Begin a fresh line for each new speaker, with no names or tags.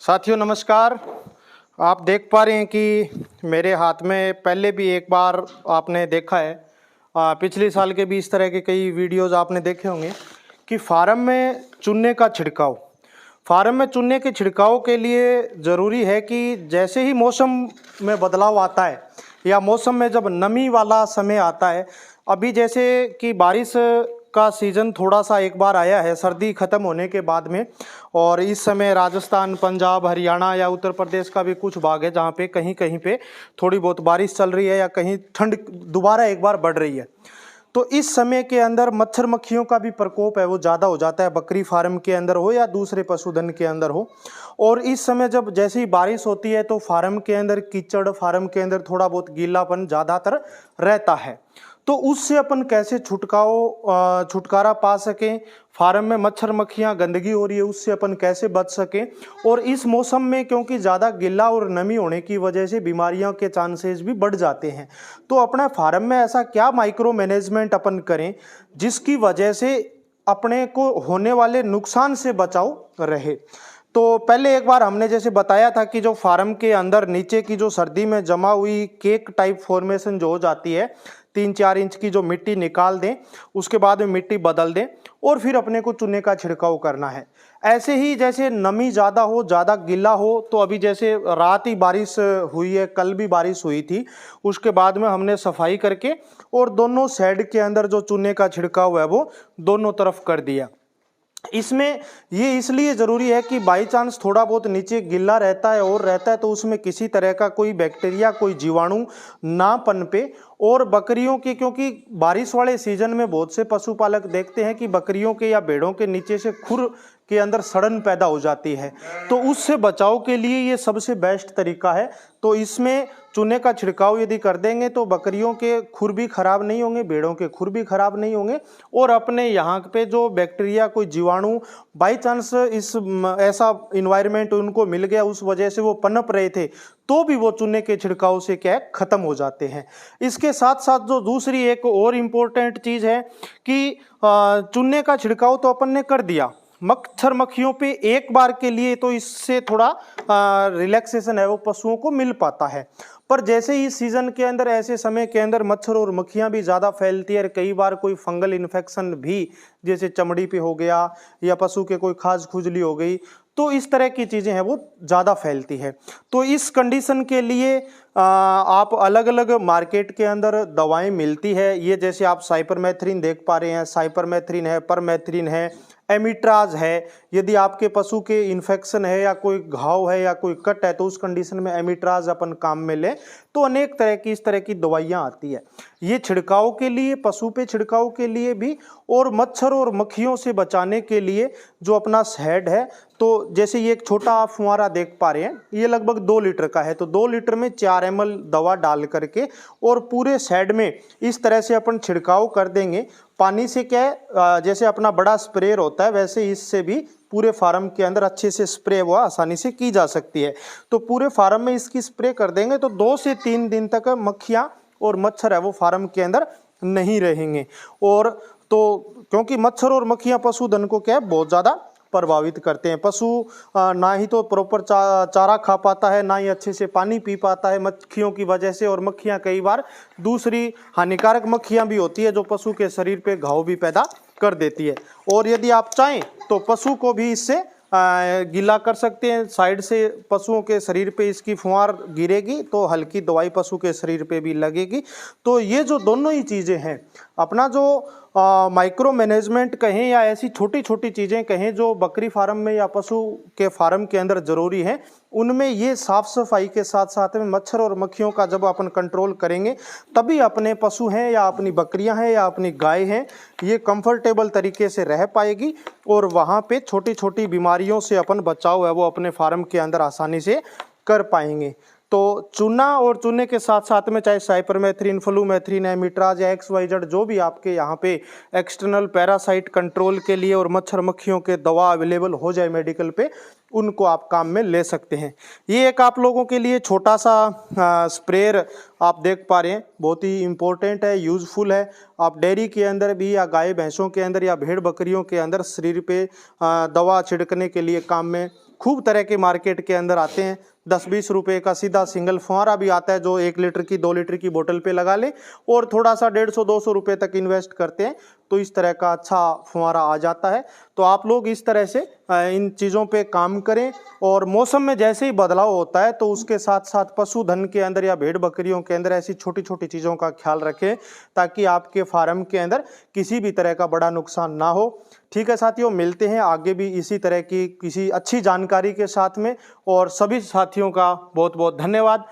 साथियों नमस्कार। आप देख पा रहे हैं कि मेरे हाथ में पहले भी एक बार आपने देखा है, पिछले साल के भी इस तरह के कई वीडियोस आपने देखे होंगे कि फार्म में चूने का छिड़काव। फार्म में चूने के छिड़काव के लिए ज़रूरी है कि जैसे ही मौसम में बदलाव आता है या मौसम में जब नमी वाला समय आता है, अभी जैसे कि बारिश का सीज़न थोड़ा सा एक बार आया है सर्दी ख़त्म होने के बाद में, और इस समय राजस्थान, पंजाब, हरियाणा या उत्तर प्रदेश का भी कुछ भाग है जहाँ पे कहीं कहीं पे थोड़ी बहुत बारिश चल रही है या कहीं ठंड दोबारा एक बार बढ़ रही है। तो इस समय के अंदर मच्छर मक्खियों का भी प्रकोप है वो ज़्यादा हो जाता है, बकरी फार्म के अंदर हो या दूसरे पशुधन के अंदर हो। और इस समय जब जैसे ही बारिश होती है तो फार्म के अंदर कीचड़, फार्म के अंदर थोड़ा बहुत गीलापन ज़्यादातर रहता है। तो उससे अपन कैसे छुटकारा पा सकें, फार्म में मच्छर मक्खियाँ गंदगी हो रही है उससे अपन कैसे बच सकें। और इस मौसम में क्योंकि ज़्यादा गिल्ला और नमी होने की वजह से बीमारियों के चांसेस भी बढ़ जाते हैं, तो अपना फार्म में ऐसा क्या माइक्रो मैनेजमेंट अपन करें जिसकी वजह से अपने को होने वाले नुकसान से बचाव रहे। तो पहले एक बार हमने जैसे बताया था कि जो फार्म के अंदर नीचे की जो सर्दी में जमा हुई केक टाइप फॉर्मेशन जो हो जाती है, 3-4 इंच की जो मिट्टी निकाल दें, उसके बाद में मिट्टी बदल दें और फिर अपने को चूने का छिड़काव करना है। ऐसे ही जैसे नमी ज़्यादा हो, ज़्यादा गीला हो, तो अभी जैसे रात ही बारिश हुई है, कल भी बारिश हुई थी, उसके बाद में हमने सफाई करके और दोनों साइड के अंदर जो चूने का छिड़काव है वो दोनों तरफ कर दिया। इसमें ये इसलिए ज़रूरी है कि बाई चांस थोड़ा बहुत नीचे गिल्ला रहता है और रहता है तो उसमें किसी तरह का कोई बैक्टीरिया, कोई जीवाणु ना पनपे। और बकरियों के, क्योंकि बारिश वाले सीजन में बहुत से पशुपालक देखते हैं कि बकरियों के या भेड़ों के नीचे से खुर के अंदर सड़न पैदा हो जाती है, तो उससे बचाव के लिए ये सबसे बेस्ट तरीका है। तो इसमें चूने का छिड़काव यदि कर देंगे तो बकरियों के खुर भी खराब नहीं होंगे, भेड़ों के खुर भी खराब नहीं होंगे, और अपने यहाँ पे जो बैक्टीरिया, कोई जीवाणु बाई चांस इस ऐसा इन्वायरमेंट उनको मिल गया उस वजह से वो पनप रहे थे, तो भी वो चूने के छिड़काव से क्या है खत्म हो जाते हैं। इसके साथ साथ जो दूसरी एक और इम्पोर्टेंट चीज़ है कि चूने का छिड़काव तो अपन ने कर दिया, मच्छर मक्खियों पे एक बार के लिए तो इससे थोड़ा रिलैक्सेशन है वो पशुओं को मिल पाता है। पर जैसे ही सीजन के अंदर ऐसे समय के अंदर मच्छर और मक्खियां भी ज़्यादा फैलती है, कई बार कोई फंगल इन्फेक्शन भी जैसे चमड़ी पे हो गया या पशु के कोई खाज खुजली हो गई, तो इस तरह की चीज़ें हैं वो ज़्यादा फैलती है। तो इस कंडीशन के लिए आप अलग अलग मार्केट के अंदर दवाएं मिलती है। ये जैसे आप साइपरमेथ्रिन देख पा रहे हैं, साइपरमेथ्रिन है, परमेथ्रिन है, एमिट्राज है। यदि आपके पशु के इन्फेक्शन है या कोई घाव है या कोई कट है तो उस कंडीशन में एमिट्राज अपन काम में लें, तो अनेक तरह की इस तरह की दवाइयाँ आती है। ये छिड़काव के लिए, पशु पे छिड़काव के लिए भी, और मच्छर और मक्खियों से बचाने के लिए जो अपना शहद है, तो जैसे ये एक छोटा आप फुहारा देख पा रहे हैं, ये लगभग 2 लीटर का है, तो 2 लीटर में 4 ml दवा डाल करके और पूरे शहद में इस तरह से अपन छिड़काव कर देंगे। पानी से क्या है, जैसे अपना बड़ा स्प्रेयर होता है वैसे इससे भी पूरे फार्म के अंदर अच्छे से स्प्रे वो आसानी से की जा सकती है। तो पूरे फार्म में इसकी स्प्रे कर देंगे तो 2 से 3 दिन तक मक्खियाँ और मच्छर है वो फार्म के अंदर नहीं रहेंगे। और तो क्योंकि मच्छर और मक्खियाँ पशुधन को क्या है बहुत ज़्यादा प्रभावित करते हैं। पशु ना ही तो प्रॉपर चारा खा पाता है, ना ही अच्छे से पानी पी पाता है मक्खियों की वजह से, और मक्खियां कई बार दूसरी हानिकारक मक्खियां भी होती है जो पशु के शरीर पे घाव भी पैदा कर देती है। और यदि आप चाहें तो पशु को भी इससे गीला कर सकते हैं, साइड से पशुओं के शरीर पे इसकी फुहार गिरेगी तो हल्की दवाई पशु के शरीर पे भी लगेगी। तो ये जो दोनों ही चीज़ें हैं, अपना जो माइक्रो मैनेजमेंट कहें या ऐसी छोटी छोटी चीज़ें कहें जो बकरी फार्म में या पशु के फार्म के अंदर ज़रूरी है, उनमें ये साफ़ सफाई के साथ साथ में मच्छर और मक्खियों का जब अपन कंट्रोल करेंगे तभी अपने पशु हैं या अपनी बकरियां हैं या अपनी गाय हैं ये कंफर्टेबल तरीके से रह पाएगी, और वहाँ पे छोटी छोटी बीमारियों से अपन बचाव है वो अपने फार्म के अंदर आसानी से कर पाएंगे। तो चूना और चूने के साथ साथ में चाहे साइपरमेथ्रिन, फ्लूमेथ्रिन, एमिट्राज या XYZ जो भी आपके यहाँ पे एक्सटर्नल पैरासाइट कंट्रोल के लिए और मच्छर मक्खियों के दवा अवेलेबल हो जाए मेडिकल पे, उनको आप काम में ले सकते हैं। ये एक आप लोगों के लिए छोटा सा स्प्रेयर आप देख पा रहे हैं, बहुत ही इम्पोर्टेंट है, यूज़फुल है। आप डेयरी के अंदर भी या गाय भैंसों के अंदर या भेड़ बकरियों के अंदर शरीर पे दवा छिड़कने के लिए काम में खूब तरह के मार्केट के अंदर आते हैं। 10-20 रुपए का सीधा सिंगल फुहारा भी आता है जो 1 लीटर की 2 लीटर की बोतल पे लगा ले और थोड़ा सा 150-200 रुपए तक इन्वेस्ट करते हैं तो इस तरह का अच्छा फुहारा आ जाता है। तो आप लोग इस तरह से इन चीज़ों पे काम करें और मौसम में जैसे ही बदलाव होता है तो उसके साथ साथ पशुधन के अंदर या भेड़ बकरियों के अंदर ऐसी छोटी छोटी चीज़ों का ख्याल रखें ताकि आपके फार्म के अंदर किसी भी तरह का बड़ा नुकसान ना हो। ठीक है साथियों, मिलते हैं आगे भी इसी तरह की किसी अच्छी जानकारी के साथ में और सभी साथियों का बहुत बहुत धन्यवाद।